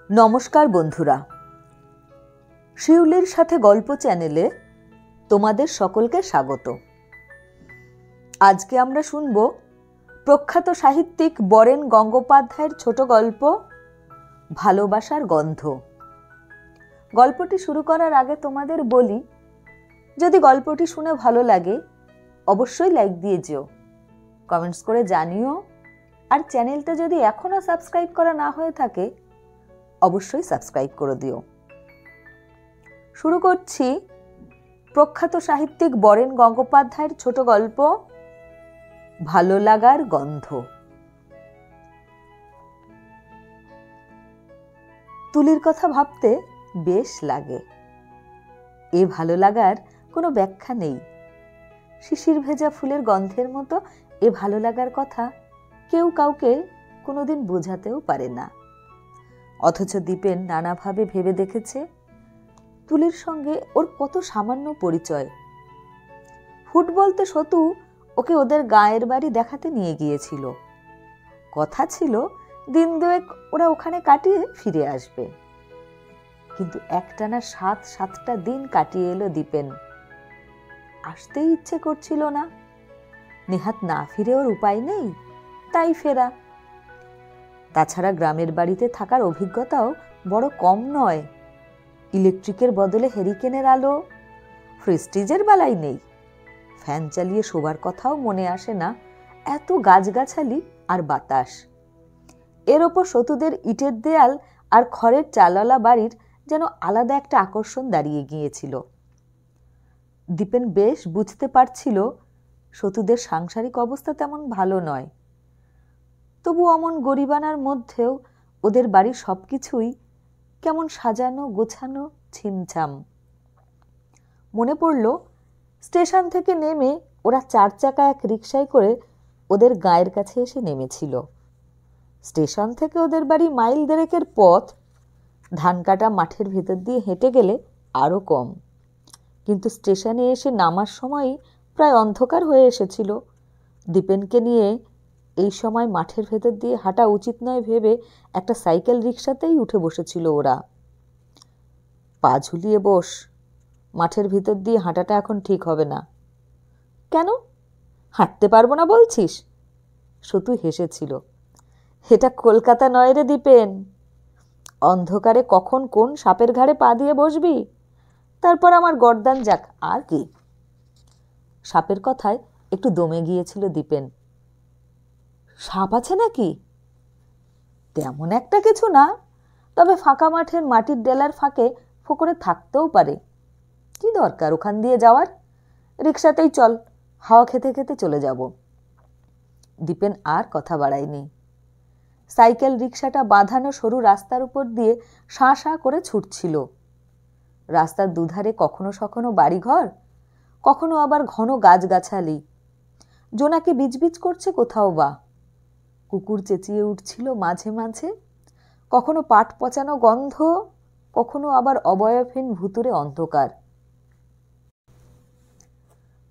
নমস্কার বন্ধুরা, শিউলির সাথে গল্প চ্যানেলে তোমাদের সকলকে স্বাগত। আজকে আমরা শুনব প্রখ্যাত সাহিত্যিক বরেন গঙ্গোপাধ্যায়ের ছোট গল্প ভালোবাসার গন্ধ। গল্পটি শুরু করার আগে তোমাদের বলি, যদি গল্পটি শুনে ভালো লাগে অবশ্যই লাইক দিয়ে যেও, কমেন্টস করে জানিও, আর চ্যানেলটা যদি এখনও সাবস্ক্রাইব করা না হয়ে থাকে অবশ্যই সাবস্ক্রাইব করে দিও। শুরু করছি প্রখ্যাত সাহিত্যিক বরেন গঙ্গোপাধ্যায়ের ছোট গল্প ভালো লাগার গন্ধ। তুলির কথা ভাবতে বেশ লাগে। এ ভালো লাগার কোনো ব্যাখ্যা নেই। শিশির ভেজা ফুলের গন্ধের মতো এ ভালো লাগার কথা কেউ কাউকে কোনোদিন বোঝাতেও পারে না। অথচ দীপেন নানাভাবে ভেবে দেখেছে তুলির সঙ্গে ওর কত সামান্য পরিচয়। হুট বলতে সতু ওকে ওদের গায়ের বাড়ি দেখাতে নিয়ে গিয়েছিল। কথা ছিল দিন দুয়েক ওরা ওখানে কাটিয়ে ফিরে আসবে, কিন্তু একটানা 7টা দিন কাটিয়ে এলো দীপেন। আসতেই ইচ্ছে করছিল না। নেহাত না ফিরে ওর উপায় নেই, তাই ফেরা। তাছাড়া গ্রামের বাড়িতে থাকার অভিজ্ঞতাও বড় কম নয়। ইলেকট্রিকের বদলে হেরিকেনের আলো, ফ্রিস্টিজের বেলায় নেই। ফ্যান চালিয়ে শোবার কথাও মনে আসে না, এত গাছগাছালি আর বাতাস। এর ওপর সতুদের ইটের দেয়াল আর খড়ের চালওয়ালা বাড়ির যেন আলাদা একটা আকর্ষণ দাঁড়িয়ে গিয়েছিল। দীপেন বেশ বুঝতে পারছিল সতুদের সাংসারিক অবস্থা তেমন ভালো নয়। তবু অমন গরিবানার মধ্যেও ওদের বাড়ির সবকিছুই কেমন সাজানো গোছানো ছিমছাম। মনে পড়ল স্টেশন থেকে নেমে ওরা 4 চাকা এক রিকশায় করে ওদের গায়ের কাছে এসে নেমেছিল। স্টেশন থেকে ওদের বাড়ি মাইল 1.5 পথ। ধান কাটা মাঠের ভেতর দিয়ে হেঁটে গেলে আরও কম, কিন্তু স্টেশনে এসে নামার সময়ই প্রায় অন্ধকার হয়ে এসেছিল। দীপেনকে নিয়ে এই সময় মাঠের ভেতর দিয়ে হাঁটা উচিত নয় ভেবে একটা সাইকেল রিকশাতেই উঠে বসেছিল ওরা। পা ঝুলিয়ে বস, মাঠের ভিতর দিয়ে হাঁটাটা এখন ঠিক হবে না। কেন, হাঁটতে পারবো না বলছিস? সতু হেসেছিল। এটা কলকাতা নয় রে দীপেন। অন্ধকারে কখন কোন সাপের ঘাড়ে পা দিয়ে বসবি, তারপর আমার গর্দান যাক আর কি। সাপের কথায় একটু দমে গিয়েছিল দীপেন। সাপ আছে নাকি? তেমন একটা কিছু না, তবে ফাঁকা মাঠের মাটির ডেলার ফাঁকে ফোকরে থাকতেও পারে। কি দরকার ওখান দিয়ে যাওয়ার? রিকশাতেই চল, হাওয়া খেতে খেতে চলে যাব। দীপেন আর কথা বাড়ায়নি। সাইকেল রিকশাটা বাঁধানো সরু রাস্তার উপর দিয়ে শাঁ শাঁ করে ছুটছিল। রাস্তার দুধারে কখনো সখনো বাড়িঘর, কখনো আবার ঘন গাছগাছালি। জোনাকি বিজবিজ করছে কোথাও বা। কুকুর চেঁচিয়ে উঠছিল মাঝে মাঝে। কখনো পাট পচানো গন্ধ, কখনো আবার অবয়বহীন ভুতুরে অন্ধকার।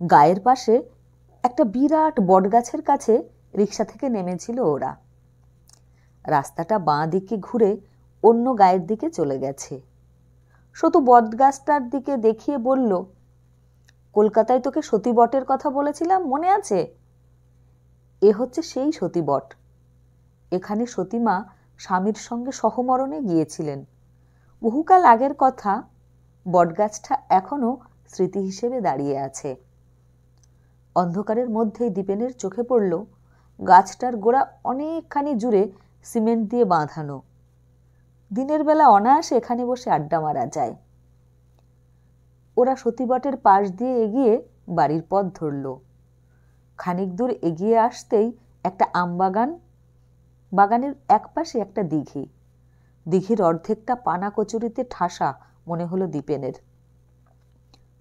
গায়ের পাশে একটা বিরাট বটগাছের কাছে রিকশা থেকে নেমেছিল ওরা। রাস্তাটা বাঁ দিকে ঘুরে অন্য গায়ের দিকে চলে গেছে। সতু বটগাছটার দিকে দেখিয়ে বলল, কলকাতায় তোকে সতীবটের কথা বলেছিলাম, মনে আছে? এ হচ্ছে সেই সতীবট। এখানে সতীমা স্বামীর সঙ্গে সহমরণে গিয়েছিলেন। বহুকাল আগের কথা। বটগাছটা এখনো স্মৃতি হিসেবে দাঁড়িয়ে আছে। অন্ধকারের মধ্যেই দীপেনের চোখে পড়ল গাছটার গোড়া অনেকখানি জুড়ে সিমেন্ট দিয়ে বাঁধানো। দিনের বেলা অনায়াসে এখানে বসে আড্ডা মারা যায়। ওরা সতীবটের পাশ দিয়ে এগিয়ে বাড়ির পথ ধরল। খানিক দূর এগিয়ে আসতেই একটা আমবাগান, বাগানের এক পাশে একটা দিঘি। দিঘির অর্ধেকটা পানা কচুরিতে ঠাসা মনে হলো দীপেনের।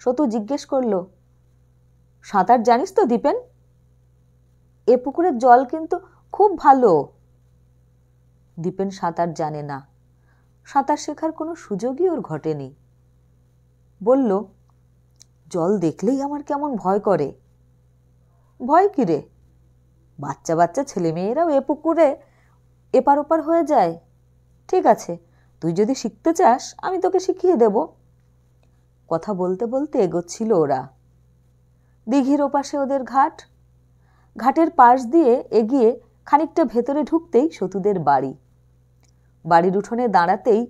সতু জিজ্ঞেস করল, সাঁতার জানিস তো দীপেন? এ পুকুরের জল কিন্তু খুব ভালো। দীপেন সাঁতার জানে না। সাঁতার শেখার কোনো সুযোগই ওর ঘটেনি। বলল, জল দেখলেই আমার কেমন ভয় করে। ভয় কি রে? বাচ্চা বাচ্চা ছেলেমেয়েরাও এ পুকুরে এপার ওপার হয়ে যায়। ঠিক আছে, তুই যদি শিখতে চাস আমি তোকে শিখিয়ে দেব। কথা বলতে বলতে এগোচ্ছিল ওরা। দিঘির ওপাশে ওদের ঘাট। ঘাটের পাশ দিয়ে এগিয়ে খানিকটা ভেতরে ঢুকতেই সতুদের বাড়ি। বাড়ির উঠোনে দাঁড়াতেই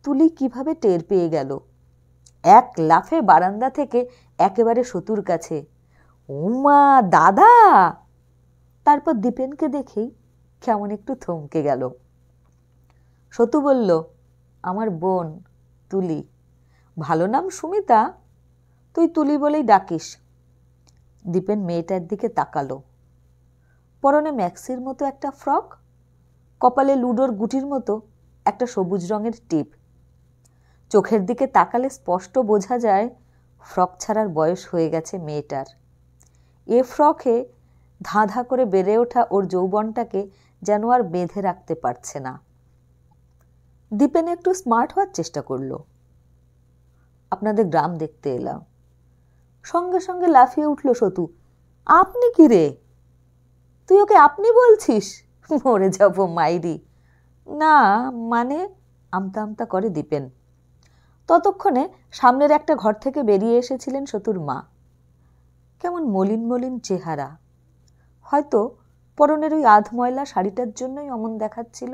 তুলি কিভাবে টের পেয়ে গেল। এক লাফে বারান্দা থেকে একেবারে সতুর কাছে। উমা, দাদা! তারপর দীপেনকে দেখেই কেমন একটু থমকে গেল। সতু বলল, আমার বোন তুলি। ভালো নাম সুমিতা, তুই তুলি বলেই ডাকিস। দীপেন মেয়েটার দিকে তাকালো। পরনে ম্যাক্সির মতো একটা ফ্রক, কপালে লুডোর গুটির মতো একটা সবুজ রঙের টিপ। চোখের দিকে তাকালে স্পষ্ট বোঝা যায় ফ্রক ছাড়ার বয়স হয়ে গেছে মেয়েটার। এ ফ্রকে ধাঁ ধাঁ করে বেড়ে ওঠা ওর যৌবনটাকে যেন আর বেঁধে রাখতে পারছে না। দীপেন একটু স্মার্ট হওয়ার চেষ্টা করল। আপনাদের গ্রাম দেখতে এলাম। সঙ্গে সঙ্গে লাফিয়ে উঠল সতু। আপনি কি রে? তুই ওকে আপনি বলছিস? মরে যাব মাইরি। না মানে, আমতা আমতা করে দীপেন। ততক্ষণে সামনের একটা ঘর থেকে বেরিয়ে এসেছিলেন সতুর মা। কেমন মলিন মলিন চেহারা। হয়তো পরনের ওই আধ ময়লা শাড়িটার জন্যই অমন দেখাচ্ছিল।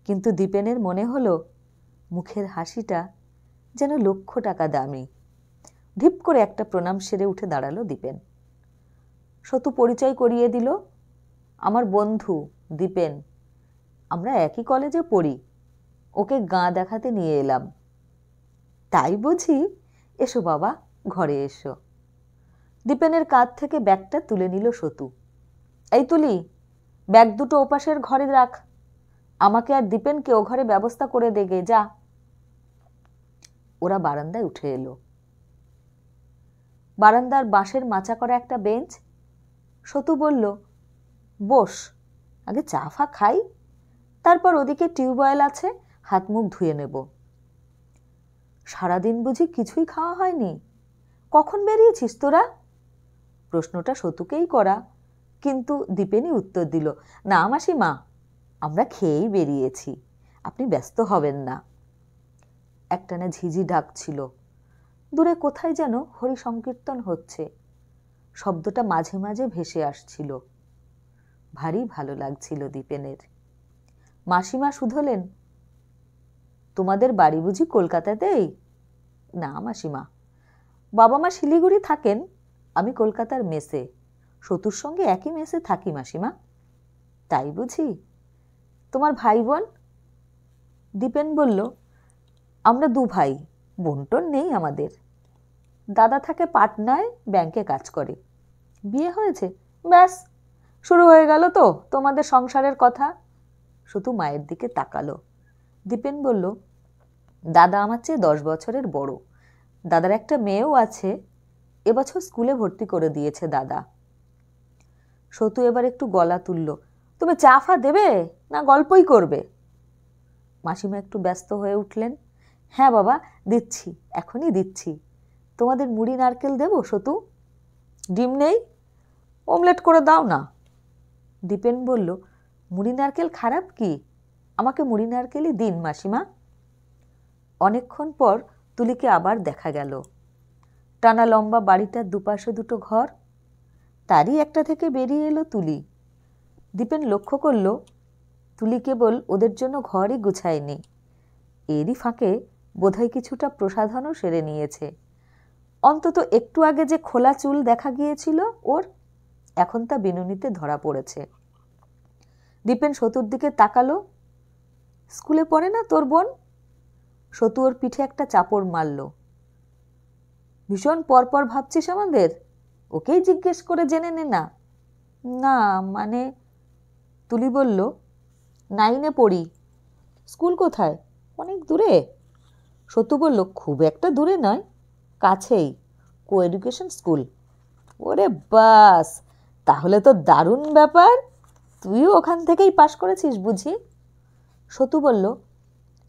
কিন্তু দীপেনের মনে হলো মুখের হাসিটা যেন লক্ষ টাকা দামি। ধিপ করে একটা প্রণাম সেরে উঠে দাঁড়ালো দীপেন। সতু পরিচয় করিয়ে দিল, আমার বন্ধু দীপেন। আমরা একই কলেজে পড়ি। ওকে গাঁ দেখাতে নিয়ে এলাম। তাই বুঝি? এসো বাবা, ঘরে এসো। দীপেনের কাঁধ থেকে ব্যাগটা তুলে নিল সতু। এই তুলি, ব্যাগ দুটো ওপাশের ঘরে রাখ। আমাকে আর দীপেনকে ও ঘরে ব্যবস্থা করে দেগে, যা। ওরা বারান্দায় উঠে এলো। বারান্দার বাঁশের মাচা করা একটা বেঞ্চ। সতু বলল, বস, আগে চা ফা খাই, তারপর ওদিকে টিউবওয়েল আছে, হাত মুখ ধুয়ে নেব। সারাদিন বুঝি কিছুই খাওয়া হয়নি? কখন বেরিয়েছিস তোরা? প্রশ্নটা সতুকেই করা, কিন্তু দীপেনই উত্তর দিল, না মাসিমা, আমরা খেয়েই বেরিয়েছি, আপনি ব্যস্ত হবেন না। একটানা ঝিঝি ডাকছিল। দূরে কোথায় যেন হরি সংকীর্তন হচ্ছে। শব্দটা মাঝে মাঝে ভেসে আসছিল। ভারী ভালো লাগছিল দীপেনের। মাসিমা শুধলেন, তোমাদের বাড়ি বুঝি কলকাতাতেই? না মাসিমা, বাবা মা শিলিগুড়ি থাকেন, আমি কলকাতার মেসে। সতুর সঙ্গে একই মেসে থাকি মাসিমা। তাই বুঝি? তোমার ভাই বোন? দীপেন বলল, আমরা দু ভাই, বোনটোন নেই আমাদের। দাদা থাকে পাটনায়, ব্যাংকে কাজ করে। বিয়ে হয়েছে, ব্যাস শুরু হয়ে গেল তো তোমাদের সংসারের কথা। শুধু মায়ের দিকে তাকালো। দীপেন বলল, দাদা আমার চেয়ে 10 বছরের বড়। দাদার একটা মেয়েও আছে, এবছর স্কুলে ভর্তি করে দিয়েছে দাদা। সতু এবার একটু গলা তুলল, তুমি চা ফা দেবে না গল্পই করবে? মাসিমা একটু ব্যস্ত হয়ে উঠলেন। হ্যাঁ বাবা, দিচ্ছি, এখনই দিচ্ছি। তোমাদের মুড়ি নারকেল দেবো সতু? ডিম নেই, অমলেট করে দাও না। দীপেন বলল, মুড়ি নারকেল খারাপ কি? আমাকে মুড়ি নারকেলই দিন মাসিমা। অনেকক্ষণ পর তুলিকে আবার দেখা গেল। টানা লম্বা বাড়িটার দুপাশে দুটো ঘর, তারই একটা থেকে বেরিয়ে এলো তুলি। দীপেন লক্ষ্য করল তুলি কেবল ওদের জন্য ঘরই গুছায়নি, এরই ফাঁকে বোধহয় কিছুটা প্রসাধনও সেরে নিয়েছে। অন্তত একটু আগে যে খোলা চুল দেখা গিয়েছিল ওর, এখন তা বিনুনিতে ধরা পড়েছে। দীপেন সতুর দিকে তাকালো। স্কুলে পড়ে না তোর বোন? সতু ওর পিঠে একটা চাপড় মারল। ভীষণ পরপর ভাবছিস আমাদের? ওকেই জিজ্ঞেস করে জেনে নে না। না মানে, তুলি বলল, 9-এ পড়ি। স্কুল কোথায়? অনেক দূরে। সতু বলল, খুব একটা দূরে নয়, কাছেই, কো এডুকেশন স্কুল। ওরে বাস, তাহলে তো দারুণ ব্যাপার, তুইও ওখান থেকেই পাশ করেছিস বুঝি? সতু বলল,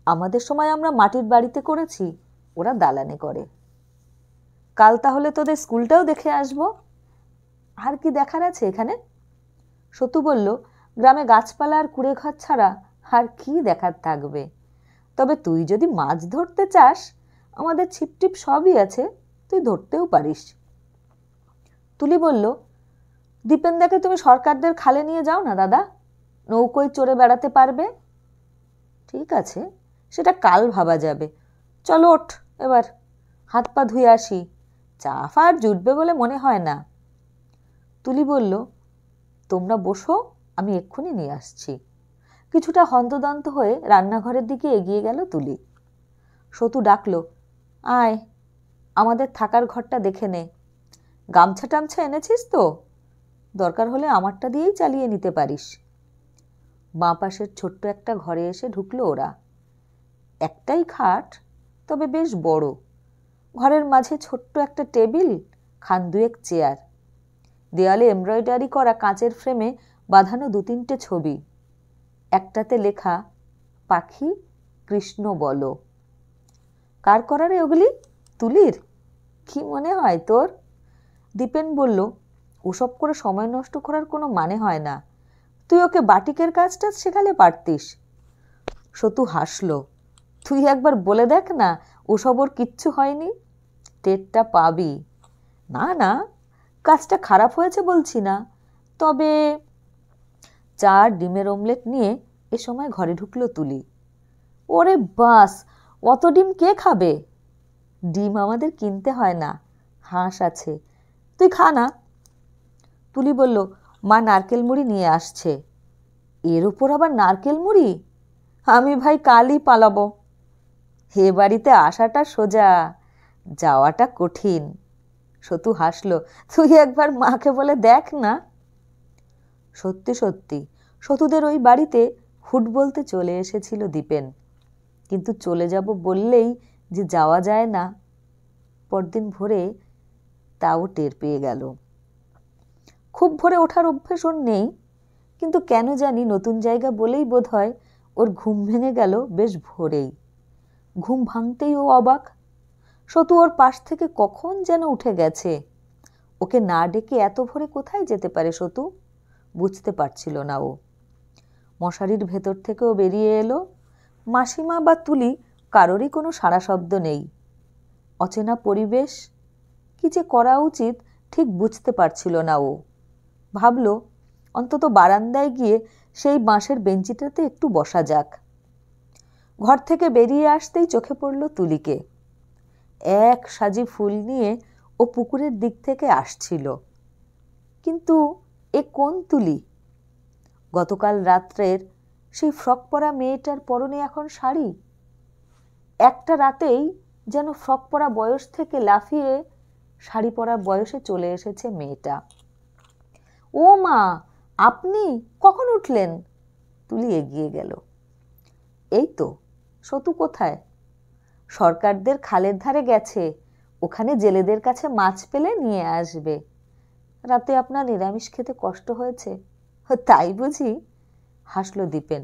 আমাদের সময় আমরা মাটির বাড়িতে করেছি, ওরা দালানে করে। কাল তাহলে তোদের স্কুলটাও দেখে আসবো। আর কি দেখার আছে এখানে? সতু বলল, গ্রামে গাছপালা আর কুড়ে ঘর ছাড়া আর কি দেখার থাকবে? তবে তুই যদি মাছ ধরতে চাস, আমাদের ছিপটিপ সবই আছে, তুই ধরতেও পারিস। তুলি বলল, দীপেনদাকে তুমি সরকারদের খালে নিয়ে যাও না দাদা, নৌকোয় চড়ে বেড়াতে পারবে। ঠিক আছে, সেটা কাল ভাবা যাবে। চলো ওঠ, এবার হাত পা ধুয়ে আসি, চা ফা আর জুটবে বলে মনে হয় না। তুলি বলল, তোমরা বসো, আমি এক্ষুনি নিয়ে আসছি। কিছুটা হন্তদন্ত হয়ে রান্নাঘরের দিকে এগিয়ে গেল তুলি। সতু ডাকল, আয়, আমাদের থাকার ঘরটা দেখে নে। গামছা টামছা এনেছিস তো? দরকার হলে আমারটা দিয়েই চালিয়ে নিতে পারিস। বাঁ পাশের ছোট্ট একটা ঘরে এসে ঢুকলো ওরা। একটাই খাট, তবে বেশ বড়। ঘরের মাঝে ছোট্ট একটা টেবিল, খান দুয়েক চেয়ার, দেয়ালে এমব্রয়ডারি করা কাঁচের ফ্রেমে বাঁধানো 2-3টে ছবি। একটাতে লেখা, পাখি কৃষ্ণ বলো। কার করা রে ওগুলি? তুলির? কি মনে হয় তোর? দীপেন বলল, ওসব করে সময় নষ্ট করার কোনো মানে হয় না, তুই ওকে বাটিকের কাজটা শেখালে পারতিস। সতু হাসল, তুই একবার বলে দেখ না, ওসব ওর কিচ্ছু হয়নি, টেরটা পাবি। না না, কাজটা খারাপ হয়েছে বলছি না, তবে। চা আর ডিমের অমলেট নিয়ে এ সময় ঘরে ঢুকলো তুলি। ওরে বাস, অত ডিম কে খাবে? ডিম আমাদের কিনতে হয় না, হাঁস আছে, তুই খা না। তুলি বলল, মা নারকেল মুড়ি নিয়ে আসছে। এর উপর আবার নারকেল মুড়ি? আমি ভাই কালই পালাবো। হে বাড়িতে আসাটা সোজা, যাওয়াটা কঠিন। সতু হাসল, তুই একবার মাকে বলে দেখ না। সত্যি সত্যি সতুদের ওই বাড়িতে হুট বলতে চলে এসেছিল দীপেন, কিন্তু চলে যাব বললেই যে যাওয়া যায় না, পরদিন ভোরে তাও টের পেয়ে গেল। খুব ভোরে ওঠার অভ্যেস ওর নেই, কিন্তু কেন জানি নতুন জায়গা বলেই বোধহয় ওর ঘুম ভেঙে গেল বেশ ভোরেই। ঘুম ভাঙতেই ও অবাক, সতু ওর পাশ থেকে কখন যেন উঠে গেছে। ওকে না ডেকে এত ভোরে কোথায় যেতে পারে সতু? বুঝতে পারছিল না ও। মশারির ভেতর থেকেও বেরিয়ে এলো, মাসিমা বা তুলি কারোরই কোনো সাড়া শব্দ নেই। অচেনা পরিবেশ, কি যে করা উচিত ঠিক বুঝতে পারছিল না ও। ভাবল, অন্তত বারান্দায় গিয়ে সেই বাঁশের বেঞ্চিটাতে একটু বসা যাক। ঘর থেকে বেরিয়ে আসতেই চোখে পড়ল তুলিকে। এক সাজি ফুল নিয়ে ও পুকুরের দিক থেকে আসছিল। কিন্তু এ কোন তুলি? গতকাল রাত্রের সেই ফ্রক পরা মেয়েটার পরনে এখন শাড়ি। একটা রাতেই যেন ফ্রক পরা বয়স থেকে লাফিয়ে শাড়ি পরা বয়সে চলে এসেছে মেয়েটা। ও মা, আপনি কখন উঠলেন? তুলি এগিয়ে গেল। এই তো। সতু কোথায়? সরকারদের খালের ধারে গেছে, ওখানে জেলেদের কাছে মাছ পেলে নিয়ে আসবে। রাতে আপনার নিরামিষ খেতে কষ্ট হয়েছে? তাই বুঝি? হাসল দীপেন।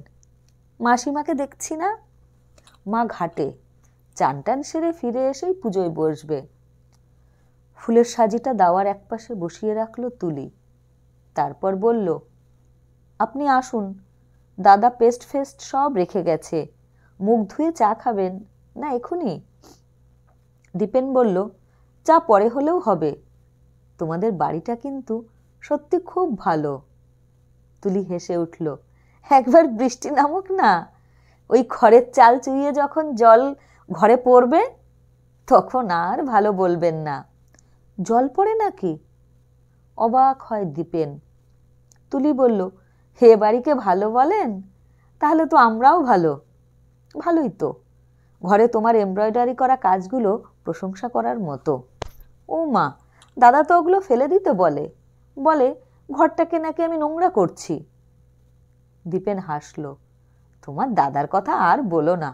মাসিমাকে দেখছি না? মা ঘাটে, চান টান সেরে ফিরে এসেই পুজোয় বসবে। ফুলের সাজিটা দাওয়ার একপাশে বসিয়ে রাখলো তুলি, তারপর বলল, আপনি আসুন, দাদা পেস্ট ফেস্ট সব রেখে গেছে, মুখ ধুয়ে চা খাবেন না এখুনি? দীপেন বলল, চা পরে হলেও হবে, তোমাদের বাড়িটা কিন্তু সত্যি খুব ভালো। তুলি হেসে উঠল, একবার বৃষ্টি নামুক না, ওই খড়ের চাল চুইয়ে যখন জল ঘরে পড়বে তখন আর ভালো বলবেন না। জল পড়ে নাকি? অবাক হয় দীপেন। তুলি বলল, হে বাড়িকে ভালো বলেন? তাহলে তো আমরাও ভালো। ভালোই তো, ঘরে তোমার এমব্রয়ডারি করা কাজগুলো প্রশংসা করার মতো। ও মা, দাদা তো ওগুলো ফেলে দিতে বলে, বলে ঘরটাকে নাকি আমি নোংরা করছি। দীপেন হাসল, তোমার দাদার কথা আর বলো না,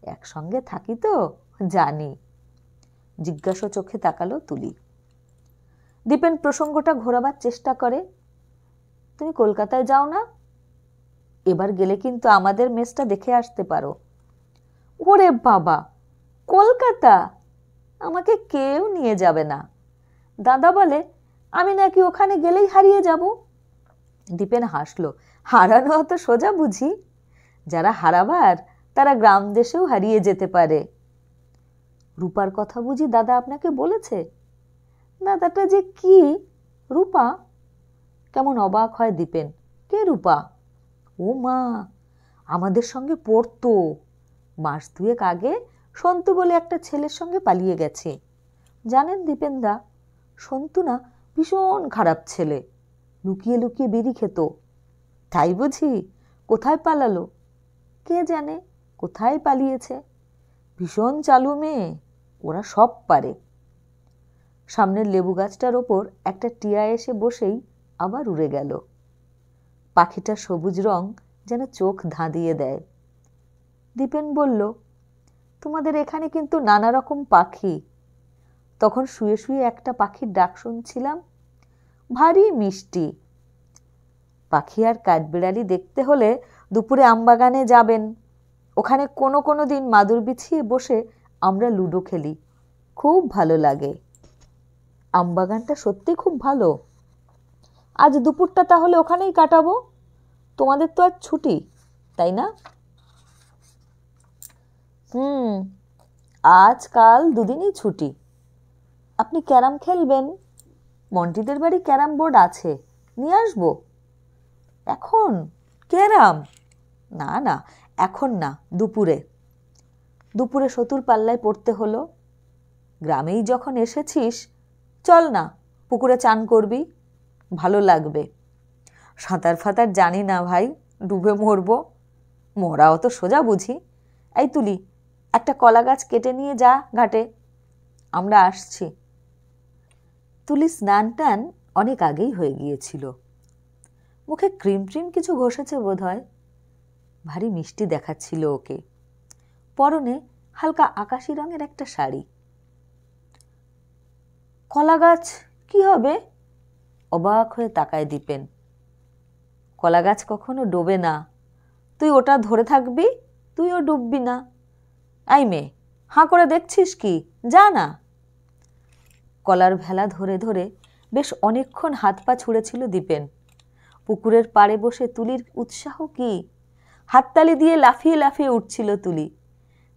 একসঙ্গে থাকি তো জানি। জিজ্ঞাসা চোখে তাকালো তুলি। দীপেন প্রসঙ্গটা ঘোরাবার চেষ্টা করে, তুমি কলকাতায় যাও না? এবার গেলে কিন্তু আমাদের মেসটা দেখে আসতে পারো। ওরে বাবা, কলকাতা? আমাকে কেউ নিয়ে যাবে না। দাদা বলে আমি নাকি ওখানে গেলেই হারিয়ে যাব। দীপেন হাসল, হারানো অত সোজা বুঝি? যারা হারাবার তারা গ্রাম দেশেও হারিয়ে যেতে পারে। রূপার কথা বুঝি দাদা আপনাকে বলেছে? দাদাটা যে কি? রূপা? কেমন অবাক হয় দীপেন। কে রূপা? ও মা, আমাদের সঙ্গে পড়তো। মাস দুয়েক আগে সন্তু বলে একটা ছেলের সঙ্গে পালিয়ে গেছে। জানেন দীপেনদা, সন্তু না ভীষণ খারাপ ছেলে, লুকিয়ে লুকিয়ে বিড়ি খেত। তাই বুঝি? কোথায় পালালো? কে জানে কোথায় পালিয়েছে। ভীষণ চালু মেয়ে, ওরা সব পারে। সামনের লেবু গাছটার ওপর একটা টিয়া এসে বসেই আবার উড়ে গেল। পাখিটার সবুজ রং যেন চোখ ধাঁধিয়ে দেয়। দীপেন বলল, তোমাদের এখানে কিন্তু নানা রকম পাখি। তখন শুয়ে শুয়ে একটা পাখির ডাক শুনছিলাম, ভারী মিষ্টি। পাখি আর কাঠবিড়ালি দেখতে হলে দুপুরে আমবাগানে যাবেন। ওখানে কোনো কোনো দিন মাদুর বিছিয়ে বসে আমরা লুডো খেলি, খুব ভালো লাগে। আমবাগানটা সত্যি খুব ভালো। আজ দুপুরটা তাহলে ওখানেই কাটাবো। তোমাদের তো আজ ছুটি, তাই না? আজকাল দুদিনই ছুটি। আপনি ক্যারাম খেলবেন? মন্টিদের বাড়ি ক্যারাম বোর্ড আছে, নিয়ে আসবো। এখন ক্যারাম? না না, এখন না, দুপুরে। দুপুরে সতুর পাল্লায় পড়তে হলো। গ্রামেই যখন এসেছিস, চল না, পুকুরে চান করবি, ভালো লাগবে। সাঁতার ফাতার জানি না ভাই, ডুবে মরবো। মরা অত সোজা বুঝি। এই তুলি, একটা কলা গাছ কেটে নিয়ে যা ঘাটে, আমরা আসছি। তুলি স্নান টান অনেক আগেই হয়ে গিয়েছিল। মুখে ক্রিম ট্রিম কিছু ঘষেছে বোধ হয়। ভারী মিষ্টি দেখাচ্ছিল ওকে। পরনে হালকা আকাশি রঙের একটা শাড়ি। কলা গাছ কি হবে? অবাক হয়ে তাকায় দীপেন। কলা গাছ কখনো ডোবে না, তুই ওটা ধরে থাকবি, তুইও ডুববি না। এই মেয়ে, হাঁ করে দেখছিস কি? যা না। কলার ভেলা ধরে ধরে বেশ অনেকক্ষণ হাত পা ছুঁড়েছিল দীপেন। পুকুরের পাড়ে বসে তুলির উৎসাহ কি! হাততালি দিয়ে লাফিয়ে লাফিয়ে উঠছিল তুলি।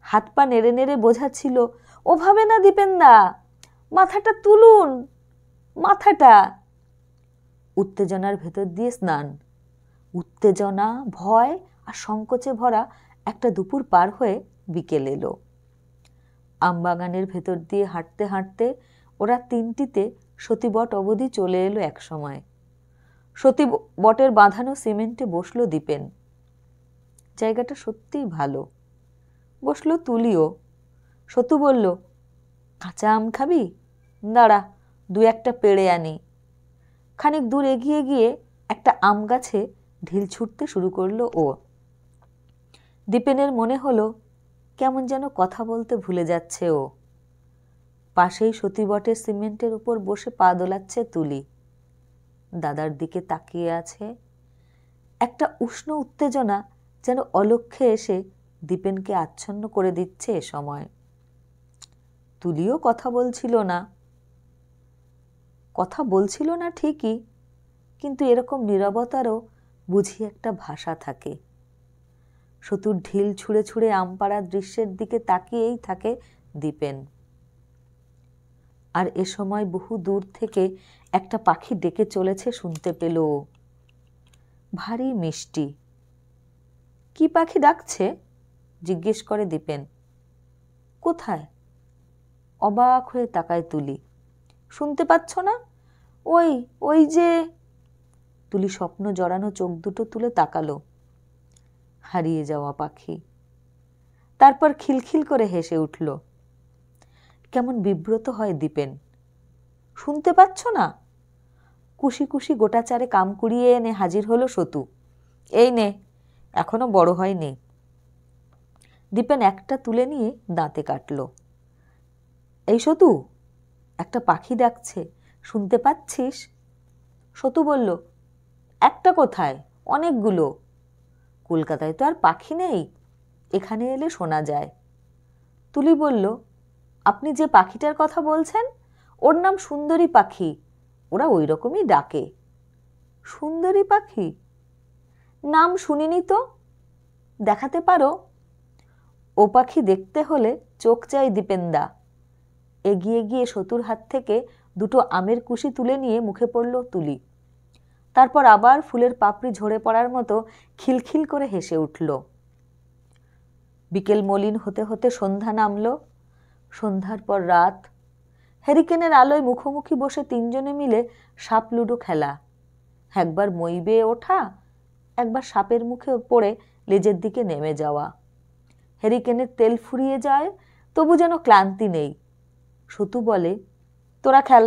হাত পা নেড়ে নেড়ে বোঝাচ্ছিল, ওভাবে না দীপেনদা, মাথাটা তুলুন, মাথাটা। উত্তেজনার ভেতর দিয়ে স্নান, উত্তেজনা, ভয় আর সংকোচে ভরা একটা দুপুর পার হয়ে বিকেল এলো। আমবাগানের ভেতর দিয়ে হাঁটতে হাঁটতে ওরা তিনটিতে সতীবট অবধি চলে এলো এক সময়। সতী বটের বাঁধানো সিমেন্টে বসলো দীপেন। জায়গাটা সত্যিই ভালো। বসলো তুলিও। সতু বলল, কাঁচা আম খাবি? দাঁড়া, দু একটা পেড়ে আনি। খানিক দূর এগিয়ে গিয়ে একটা আম গাছে ঢিল ছুটতে শুরু করলো ও। দীপেনের মনে হলো কেমন যেন কথা বলতে ভুলে যাচ্ছে ও। পাশেই সতীবটের সিমেন্টের উপর বসে পা দোলাচ্ছে তুলি। দাদার দিকে তাকিয়ে আছে। একটা উষ্ণ উত্তেজনা যেন অলক্ষ্যে এসে দীপেনকে আচ্ছন্ন করে দিচ্ছে এ সময়। তুলিও কথা বলছিল না। কথা বলছিল না ঠিকই, কিন্তু এরকম নীরবতারও বুঝি একটা ভাষা থাকে। সতুর ঢিল ছুঁড়ে ছুঁড়ে আম পাড়ার দৃশ্যের দিকে তাকিয়েই থাকে দীপেন। আর এ সময় বহু দূর থেকে একটা পাখি ডেকে চলেছে শুনতে পেল। ভারী মিষ্টি। কি পাখি ডাকছে? জিজ্ঞেস করে দীপেন। কোথায়? অবাক হয়ে তাকায় তুলি। শুনতে পাচ্ছ না? ওই ওই যে। তুলি স্বপ্ন জড়ানো চোখ দুটো তুলে তাকালো। হারিয়ে যাওয়া পাখি। তারপর খিলখিল করে হেসে উঠল। কেমন বিব্রত হয় দীপেন। শুনতে পাচ্ছ না? কুশি কুশি গোটা চারে কাম কুড়িয়ে এনে হাজির হলো সতু। এই নে, এখনো বড় হয়নি। দীপেন একটা তুলে নিয়ে দাঁতে কাটল। এই সতু, একটা পাখি ডাকছে, শুনতে পাচ্ছিস? সতু বলল, একটা কোথায়, অনেকগুলো। কলকাতায় তো আর পাখি নেই, এখানে এলে শোনা যায়। তুলি বলল, আপনি যে পাখিটার কথা বলছেন, ওর নাম সুন্দরী পাখি, ওরা ওই রকমই ডাকে। সুন্দরী পাখি? নাম শুনিনি তো, দেখাতে পারো? ও পাখি দেখতে হলে চোখ চাই দীপেনদা। এগিয়ে গিয়ে সতুর হাত থেকে দুটো আমের কুশি তুলে নিয়ে মুখে পড়ল তুলি। তারপর আবার ফুলের পাপড়ি ঝরে পড়ার মতো খিলখিল করে হেসে উঠল। বিকেল মলিন হতে হতে সন্ধ্যা নামল। সন্ধ্যার পর রাত। হ্যারিকেনের আলোয় মুখোমুখি বসে তিনজনে মিলে সাপ লুডো খেলা। একবার মই বেয়ে ওঠা, একবার সাপের মুখে পড়ে লেজের দিকে নেমে যাওয়া। হ্যারিকেনের তেল ফুরিয়ে যায়, তবু যেন ক্লান্তি নেই। সতু বলে, তোরা খেল,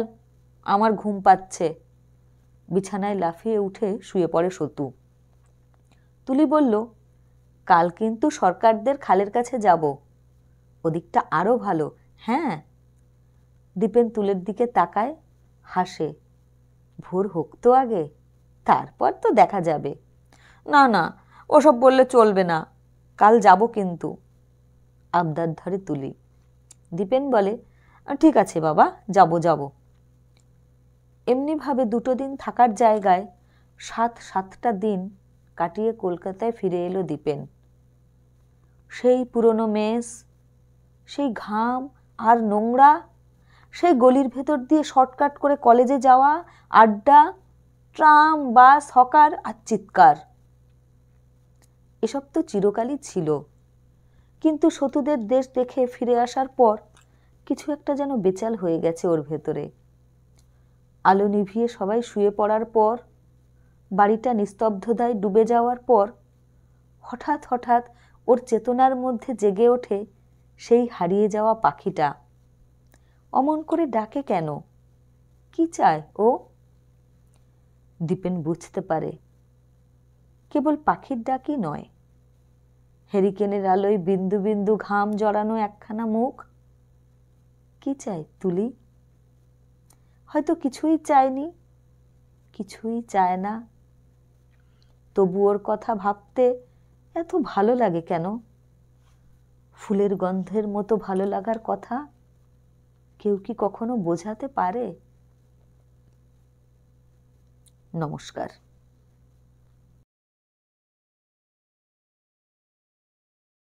আমার ঘুম পাচ্ছে। বিছানায় লাফিয়ে উঠে শুয়ে পড়ে সতু। তুলি বলল, কাল কিন্তু সরকারদের খালের কাছে যাব, ওদিকটা আরো ভালো। হ্যাঁ। দীপেন তুলের দিকে তাকায়, হাসে। ভোর হোক তো আগে, তারপর তো দেখা যাবে। না না, ওসব বললে চলবে না, কাল যাব কিন্তু, আবদার ধরে তুলি। দীপেন বলে, ঠিক আছে বাবা, যাব। এমনিভাবে 2 দিন থাকার জায়গায় 7টা দিন কাটিয়ে কলকাতায় ফিরে এলো দীপেন। সেই পুরনো মেস, সেই ঘাম আর নোংরা, সেই গলির ভেতর দিয়ে শর্টকাট করে কলেজে যাওয়া, আড্ডা, ট্রাম, বাস, হকার আর চিৎকার। এসব তো চিরকালই ছিল, কিন্তু সতুদের দেশ দেখে ফিরে আসার পর কিছু একটা যেন বেচাল হয়ে গেছে ওর ভেতরে। আলো নিভিয়ে সবাই শুয়ে পড়ার পর, বাড়িটা নিস্তব্ধতায় ডুবে যাওয়ার পর হঠাৎ হঠাৎ ওর চেতনার মধ্যে জেগে ওঠে সেই হারিয়ে যাওয়া পাখিটা। অমন করে ডাকে কেন? কি চায় ও? দীপেন বুঝতে পারে কেবল পাখির ডাকই নয়, হ্যারিকেনের আলোয় বিন্দু বিন্দু ঘাম জড়ানো একখানা মুখ। কি চায় তুলি? হয়তো কিছুই চায়নি, কিছুই চায় না, তবু ওর কথা ভাবতে এত ভালো লাগে কেন? ফুলের গন্ধের মতো ভালো লাগার কথা কেউ কি কখনো বোঝাতে পারে? নমস্কার।